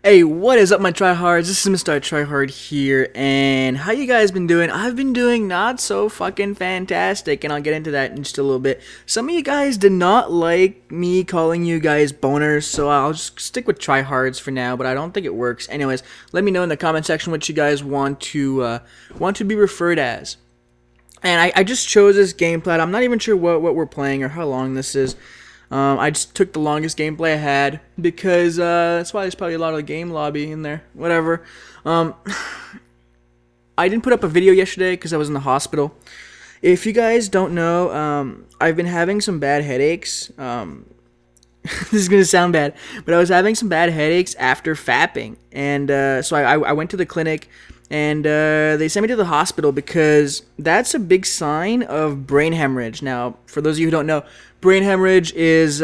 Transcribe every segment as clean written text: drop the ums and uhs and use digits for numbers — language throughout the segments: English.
Hey, what is up, my tryhards? This is MrITryHard here, and how you guys been doing? I've been doing not so fucking fantastic, and I'll get into that in just a little bit. Some of you guys did not like me calling you guys boners, so I'll just stick with tryhards for now, but I don't think it works. Anyways, let me know in the comment section what you guys want to be referred as. And I just chose this gameplay. I'm not even sure what we're playing or how long this is. I just took the longest gameplay I had because that's why there's probably a lot of game lobby in there. Whatever. I didn't put up a video yesterday because I was in the hospital. If you guys don't know, I've been having some bad headaches. This is gonna sound bad, but I was having some bad headaches after fapping, and so I went to the clinic. And they sent me to the hospital because that's a big sign of brain hemorrhage. Now, for those of you who don't know, brain hemorrhage is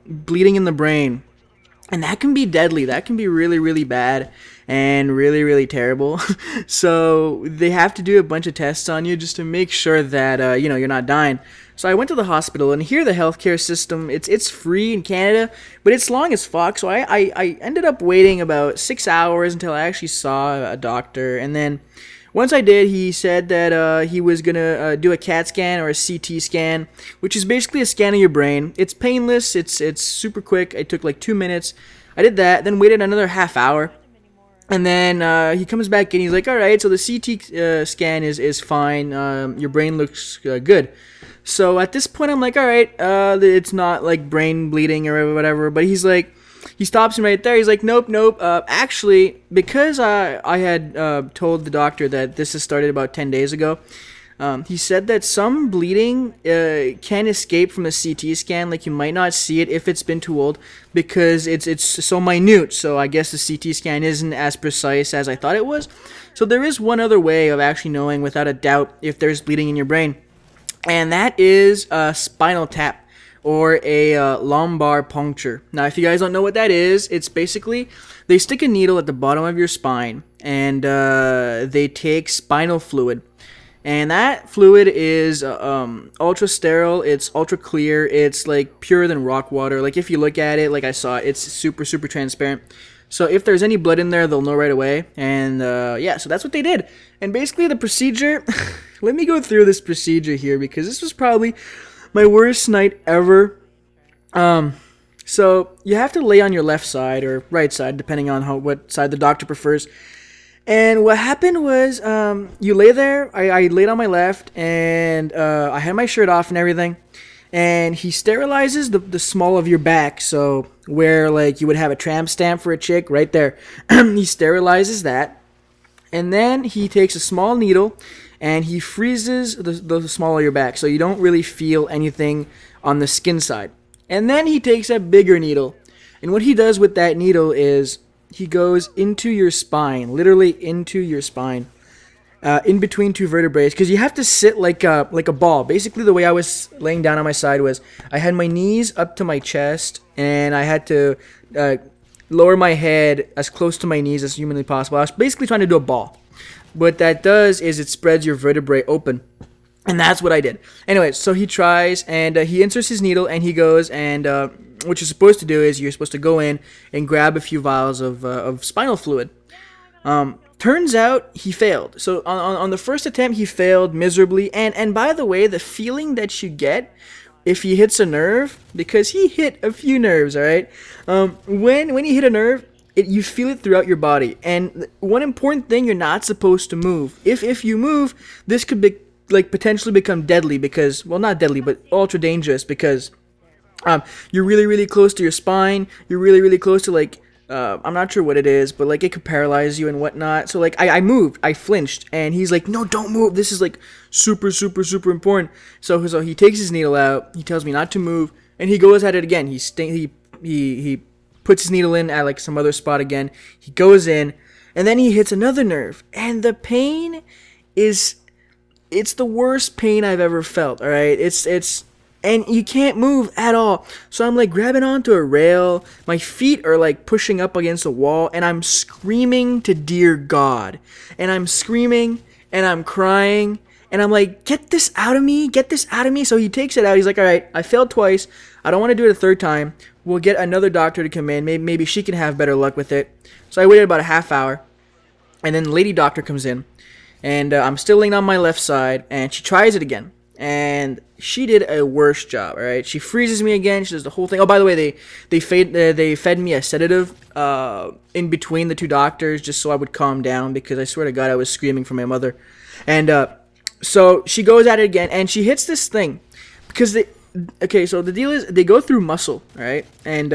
bleeding in the brain. And that can be deadly. That can be really, really bad and really, really terrible. So they have to do a bunch of tests on you just to make sure that, you know, you're not dying. So I went to the hospital, and here the healthcare system, it's free in Canada, but it's long as fuck. So I ended up waiting about 6 hours until I actually saw a doctor. And then once I did, he said that he was going to do a CAT scan or a CT scan, which is basically a scan of your brain. It's painless. It's super quick. It took like 2 minutes. I did that, then waited another half hour. And then he comes back and he's like, all right, so the CT scan is fine. Your brain looks good. So at this point, I'm like, all right, it's not like brain bleeding or whatever. But he's like, he stops me right there. He's like, nope. Actually, because I had told the doctor that this has started about 10 days ago, he said that some bleeding can escape from a CT scan. Like, you might not see it if it's been too old because it's so minute. So I guess the CT scan isn't as precise as I thought it was. So there is one other way of actually knowing without a doubt if there's bleeding in your brain. And that is a spinal tap or a lumbar puncture. Now, if you guys don't know what that is, it's basically they stick a needle at the bottom of your spine and they take spinal fluid. And that fluid is ultra sterile, it's ultra clear, it's like purer than rock water. Like, if you look at it, like I saw it, it's super, super transparent. So if there's any blood in there, they'll know right away. And yeah, so that's what they did. And basically the procedure, let me go through this procedure here because this was probably my worst night ever. So you have to lay on your left side or right side, depending on what side the doctor prefers. And what happened was, you lay there, I laid on my left, and I had my shirt off and everything. And he sterilizes the small of your back, so where like you would have a tramp stamp for a chick, right there. He sterilizes that, and then he takes a small needle and he freezes the small of your back, so you don't really feel anything on the skin side. And then he takes a bigger needle, and what he does with that needle is he goes into your spine, literally into your spine. In between two vertebrae, because you have to sit like a ball. Basically, the way I was laying down on my side was I had my knees up to my chest, and I had to lower my head as close to my knees as humanly possible. I was basically trying to do a ball. What that does is it spreads your vertebrae open, and that's what I did. Anyway, so he tries, and he inserts his needle, and he goes, and what you're supposed to do is you're supposed to go in and grab a few vials of spinal fluid. Turns out he failed. So on the first attempt, he failed miserably. And by the way, the feeling that you get if he hits a nerve, because he hit a few nerves, all right? When you hit a nerve, you feel it throughout your body. And one important thing, you're not supposed to move. If you move, this could be like potentially become deadly because, well, not deadly, but ultra dangerous because you're really, really close to your spine. You're really, really close to like. I'm not sure what it is, but like it could paralyze you and whatnot. So like I moved, I flinched, and he's like, no, don't move. This is like super, super, super important. So he takes his needle out. He tells me not to move, and he goes at it again. He puts his needle in at like some other spot again. He goes in, and then he hits another nerve, and the pain it's the worst pain I've ever felt. All right, and you can't move at all. So I'm like grabbing onto a rail. My feet are like pushing up against a wall. And I'm screaming to dear God. And I'm screaming. And I'm crying. And I'm like, get this out of me. Get this out of me. So he takes it out. He's like, all right, I failed twice. I don't want to do it a third time. we'll get another doctor to come in. Maybe she can have better luck with it. So I waited about a half hour, and then the lady doctor comes in, and I'm still laying on my left side, and she tries it again, and she did a worse job. All right, she freezes me again. She does the whole thing. Oh, by the way, they fed me a sedative in between the two doctors just so I would calm down, because I swear to God I was screaming for my mother. And so she goes at it again, and she hits this thing because okay, so the deal is they go through muscle, right? And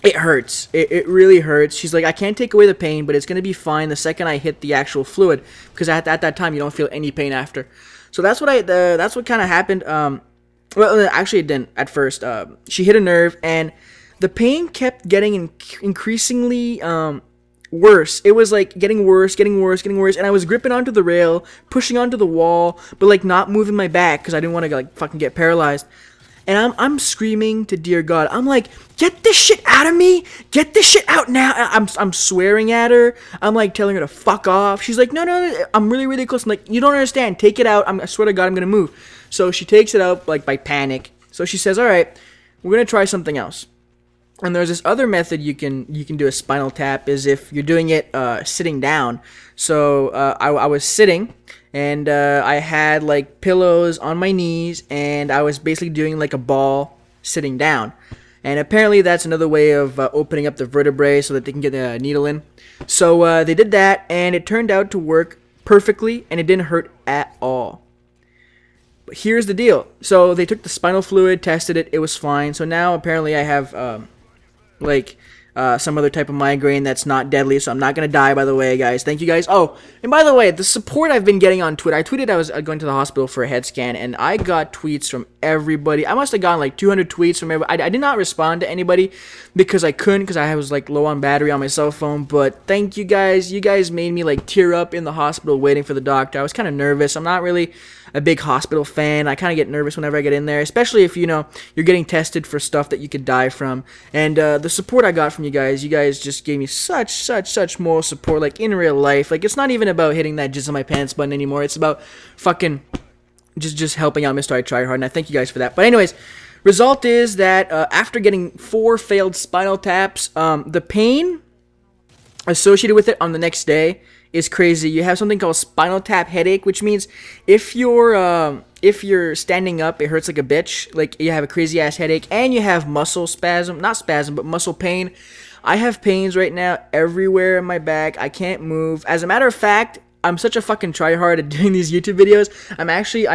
it hurts. It really hurts. She's like, I can't take away the pain, but it's gonna be fine the second I hit the actual fluid, because at that time you don't feel any pain after. So that's what that's what kind of happened. Well, actually it didn't at first. She hit a nerve, and the pain kept getting increasingly worse. It was like getting worse, and I was gripping onto the rail, pushing onto the wall, but like not moving my back because I didn't want to like fucking get paralyzed. And I'm screaming to dear God. I'm like, get this shit out of me! Get this shit out now! I'm swearing at her. I'm like telling her to fuck off. She's like, no. I'm really close. I'm like, you don't understand. Take it out. I swear to God, I'm gonna move. So she takes it out like by panic. So she says, all right, we're gonna try something else. And there's this other method you can do a spinal tap, is if you're doing it sitting down. So I was sitting, and I had like pillows on my knees, and I was basically doing like a ball sitting down. And apparently that's another way of opening up the vertebrae so that they can get the needle in. So they did that, and it turned out to work perfectly, and it didn't hurt at all. But here's the deal. So they took the spinal fluid, tested it, it was fine. So now apparently I have some other type of migraine that's not deadly, so I'm not gonna die, by the way, guys. Thank you, guys. Oh, and by the way, the support I've been getting on Twitter. I tweeted I was going to the hospital for a head scan, and I got tweets from everybody. I must have gotten like 200 tweets from everybody. I did not respond to anybody because I couldn't, because I was like low on battery on my cell phone. But thank you guys. You guys made me like tear up in the hospital waiting for the doctor. I was kind of nervous. I'm not really a big hospital fan. I kind of get nervous whenever I get in there, especially if, you know, you're getting tested for stuff that you could die from. And the support I got from you guys just gave me such moral support, like in real life. Like, it's not even about hitting that jizz on my pants button anymore. It's about fucking just helping out MrITryHard, and I thank you guys for that. But anyways, result is that after getting 4 failed spinal taps, the pain associated with it on the next day is crazy. You have something called spinal tap headache, which means if you're standing up, it hurts like a bitch. Like, you have a crazy ass headache, and you have muscle spasm, not spasm, but muscle pain. I have pains right now everywhere in my back. I can't move. As a matter of fact, I'm such a fucking tryhard at doing these YouTube videos. I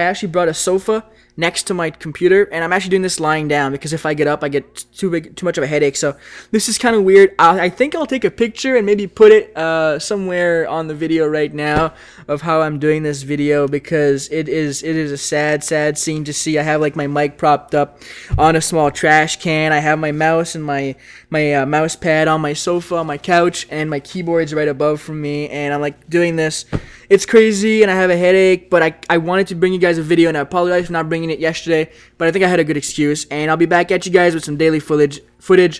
actually brought a sofa next to my computer, and I'm actually doing this lying down, because if I get up I get too much of a headache. So this is kind of weird. I think I'll take a picture and maybe put it somewhere on the video right now of how I'm doing this video, because it is a sad scene to see. I have like my mic propped up on a small trash can. I have my mouse and my mouse pad on my sofa on my couch, and my keyboard's right above from me, and I'm like doing this. It's crazy, and I have a headache, but I wanted to bring you guys a video, and I apologize for not bringing it yesterday, but I think I had a good excuse, and I'll be back at you guys with some daily footage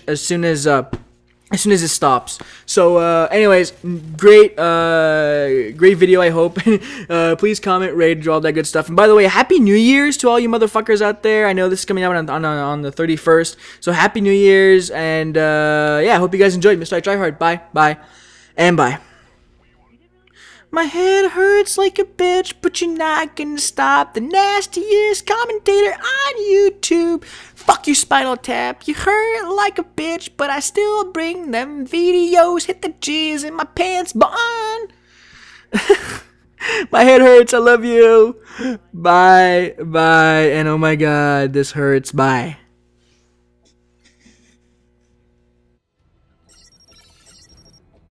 as soon as it stops. So anyways, great video, I hope. Please comment, rate, draw, all that good stuff. And by the way, happy New Year's to all you motherfuckers out there. I know this is coming out on the 31st, so happy New Year's, and yeah, I hope you guys enjoyed. MrITryHard, bye, and bye. My head hurts like a bitch, but you're not gonna stop the nastiest commentator on YouTube. Fuck your spinal tap. You hurt like a bitch, but I still bring them videos. Hit the jizz in my pants, bun. My head hurts. I love you. Bye, and oh my God, this hurts. Bye.